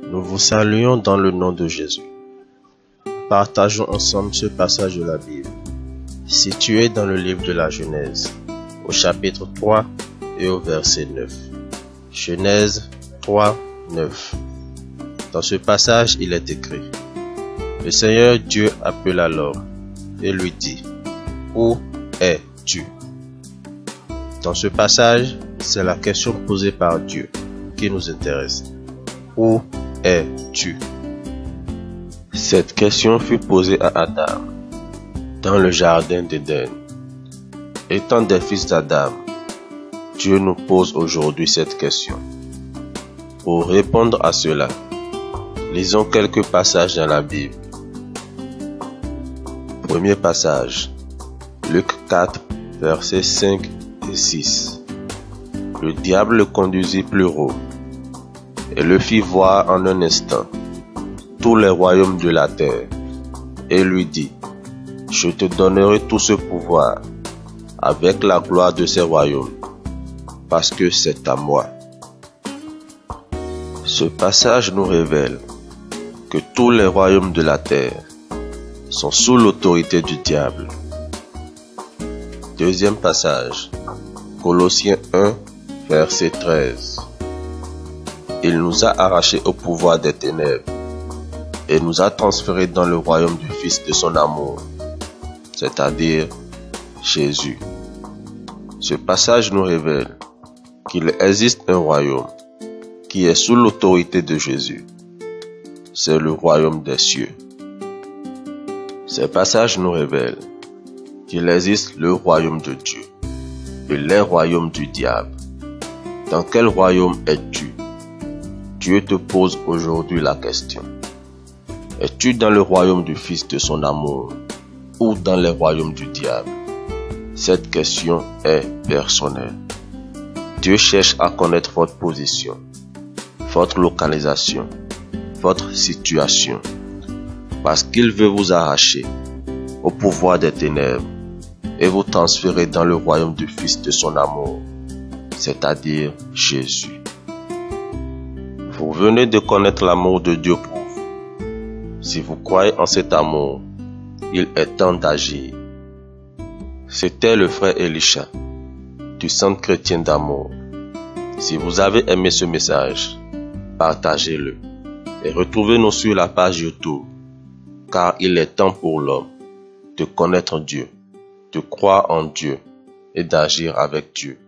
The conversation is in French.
Nous vous saluons dans le nom de Jésus. Partageons ensemble ce passage de la Bible, situé dans le livre de la Genèse, au chapitre 3 et au verset 9. Genèse 3, 9. Dans ce passage, il est écrit: Le Seigneur Dieu appela l'homme et lui dit: Où es-tu? Dans ce passage, c'est la question posée par Dieu qui nous intéresse. Où es-tu? Cette question fut posée à Adam dans le jardin d'Éden. Étant des fils d'Adam, Dieu nous pose aujourd'hui cette question. Pour répondre à cela, lisons quelques passages dans la Bible. Premier passage, Luc 4, versets 5 et 6. Le diable le conduisit plus haut et le fit voir en un instant tous les royaumes de la terre, et lui dit: Je te donnerai tout ce pouvoir avec la gloire de ces royaumes, parce que c'est à moi. Ce passage nous révèle que tous les royaumes de la terre sont sous l'autorité du diable. Deuxième passage, Colossiens 1, verset 13. Il nous a arrachés au pouvoir des ténèbres et nous a transférés dans le royaume du Fils de son amour, c'est-à-dire Jésus. Ce passage nous révèle qu'il existe un royaume qui est sous l'autorité de Jésus. C'est le royaume des cieux. Ce passage nous révèle qu'il existe le royaume de Dieu et les royaumes du diable. Dans quel royaume es-tu? Dieu te pose aujourd'hui la question. Es-tu dans le royaume du Fils de son amour ou dans les royaumes du diable? Cette question est personnelle. Dieu cherche à connaître votre position, votre localisation, votre situation, parce qu'il veut vous arracher au pouvoir des ténèbres et vous transférer dans le royaume du Fils de son amour, c'est-à-dire Jésus. Vous venez de connaître l'amour de Dieu pour vous. Si vous croyez en cet amour, il est temps d'agir. C'était le frère Elisha du Centre chrétien d'amour. Si vous avez aimé ce message, partagez-le et retrouvez-nous sur la page YouTube, car il est temps pour l'homme de connaître Dieu, de croire en Dieu et d'agir avec Dieu.